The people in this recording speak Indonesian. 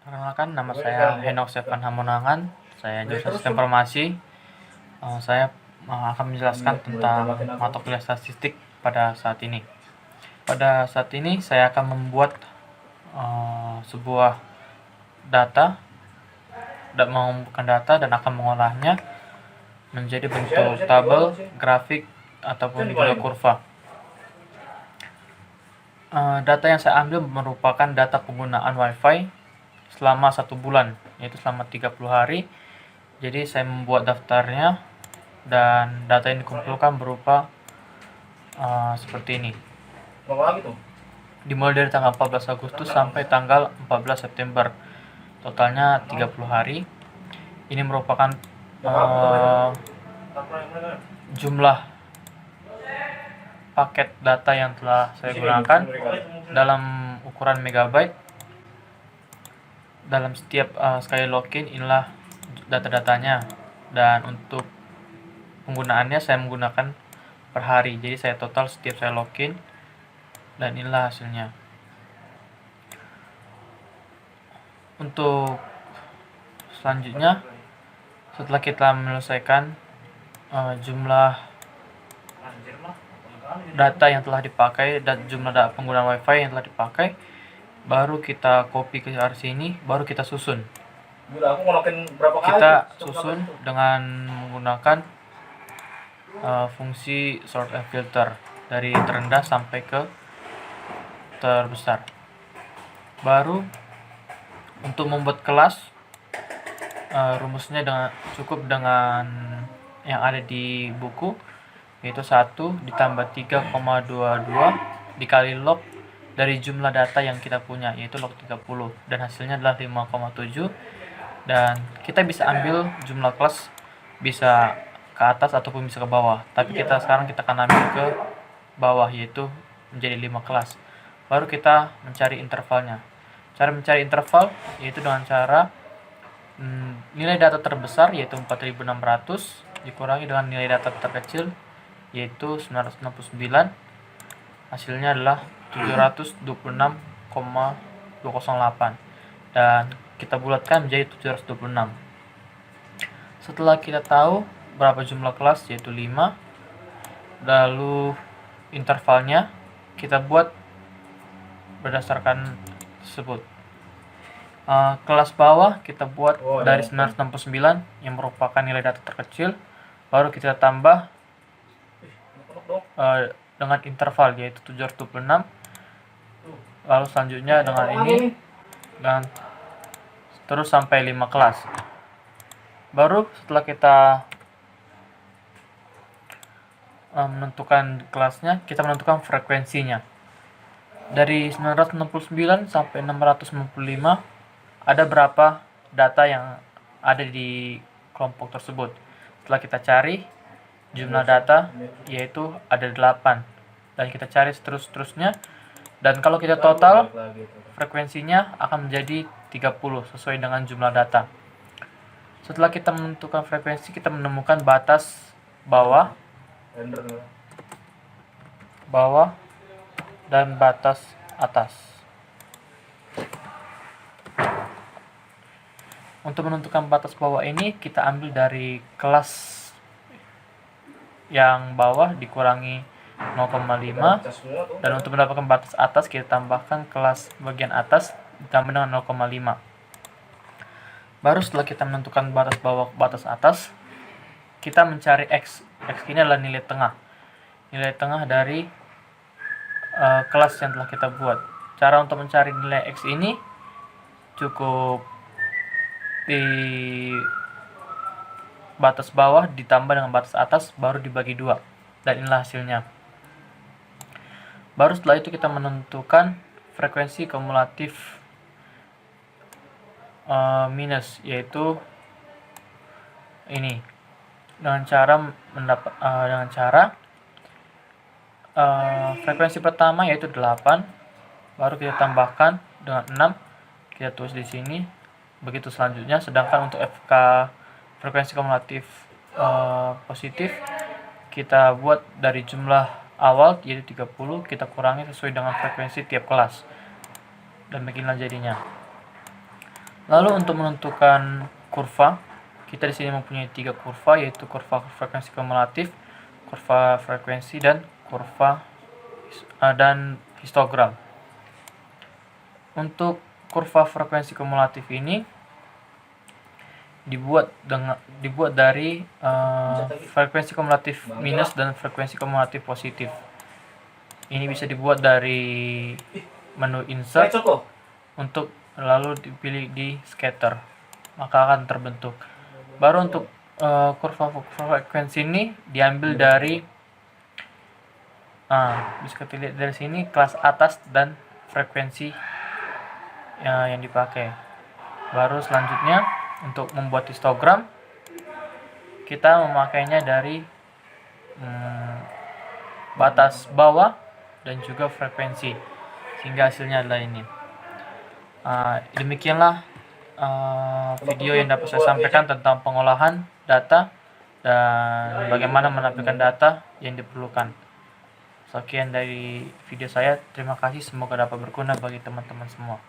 Perkenalkan, nama saya Henok Stefan Hamonangan. Saya jurusan Sistem Informasi. Saya akan menjelaskan tentang mata kuliah statistik pada saat ini. Pada saat ini saya akan membuat sebuah data dan mengumpulkan data dan akan mengolahnya menjadi bentuk tabel, grafik, ataupun juga kurva. Data yang saya ambil merupakan data penggunaan WiFi selama 1 bulan, yaitu selama 30 hari. Jadi saya membuat daftarnya dan data yang dikumpulkan berupa seperti ini. Dimulai dari tanggal 14 Agustus sampai tanggal 14 September. Totalnya 30 hari. Ini merupakan jumlah paket data yang telah saya gunakan dalam ukuran megabyte. Dalam setiap sekali login, inilah data-datanya, dan untuk penggunaannya saya menggunakan per hari. Jadi saya total setiap saya login, dan inilah hasilnya. Untuk selanjutnya, setelah kita menyelesaikan jumlah data yang telah dipakai dan jumlah data penggunaan WiFi yang telah dipakai, baru kita copy ke arah sini, baru kita susun. Kita susun dengan menggunakan fungsi sort and filter dari terendah sampai ke terbesar. Baru untuk membuat kelas, rumusnya cukup dengan yang ada di buku, yaitu 1 ditambah 3,22 dikali log dari jumlah data yang kita punya, yaitu log 30, dan hasilnya adalah 5,7. Dan kita bisa ambil jumlah kelas bisa ke atas ataupun bisa ke bawah, tapi sekarang kita akan ambil ke bawah, yaitu menjadi 5 kelas. Baru kita mencari intervalnya. Cara mencari interval yaitu dengan cara nilai data terbesar, yaitu 4600, dikurangi dengan nilai data terkecil, yaitu 969. Hasilnya adalah 726,208, dan kita bulatkan menjadi 726. Setelah kita tahu berapa jumlah kelas, yaitu 5, lalu intervalnya kita buat berdasarkan tersebut. Kelas bawah kita buat dari 969 yang merupakan nilai data terkecil, baru kita tambah dengan interval, yaitu 726. Lalu selanjutnya dengan ini, dan terus sampai 5 kelas. Baru setelah kita menentukan kelasnya, kita menentukan frekuensinya. Dari 969 sampai 695 ada berapa data yang ada di kelompok tersebut. Setelah kita cari jumlah data, yaitu ada 8, dan kita cari seterusnya, dan kalau kita total, frekuensinya akan menjadi 30 sesuai dengan jumlah data. Setelah kita menentukan frekuensi, kita menemukan batas bawah dan batas atas. Untuk menentukan batas bawah ini, kita ambil dari kelas yang bawah dikurangi 0,5, dan untuk mendapatkan batas atas kita tambahkan kelas bagian atas ditambah dengan 0,5. Baru setelah kita menentukan batas bawah, batas atas, kita mencari X. X ini adalah nilai tengah dari kelas yang telah kita buat. Cara untuk mencari nilai X ini cukup di batas bawah ditambah dengan batas atas, baru dibagi 2, dan inilah hasilnya. Baru setelah itu kita menentukan frekuensi kumulatif minus, yaitu ini, dengan cara frekuensi pertama yaitu 8, baru kita tambahkan dengan 6, kita tulis di sini. Begitu selanjutnya. Sedangkan untuk frekuensi kumulatif positif, kita buat dari jumlah awal yaitu 30, kita kurangi sesuai dengan frekuensi tiap kelas, dan beginilah jadinya. Lalu untuk menentukan kurva, kita di sini mempunyai 3 kurva, yaitu kurva frekuensi kumulatif, kurva frekuensi, dan kurva dan histogram. Untuk kurva frekuensi kumulatif ini dibuat dari frekuensi kumulatif minus dan frekuensi kumulatif positif. Ini bisa dibuat dari menu insert untuk lalu dipilih di scatter, maka akan terbentuk. Baru untuk kurva frekuensi ini diambil dari bisa kita lihat dari sini kelas atas dan frekuensi yang dipakai. Baru selanjutnya untuk membuat histogram, kita memakainya dari batas bawah dan juga frekuensi, sehingga hasilnya adalah ini. Demikianlah video yang dapat saya sampaikan tentang pengolahan data dan bagaimana menampilkan data yang diperlukan. Sekian dari video saya, terima kasih, semoga dapat berguna bagi teman-teman semua.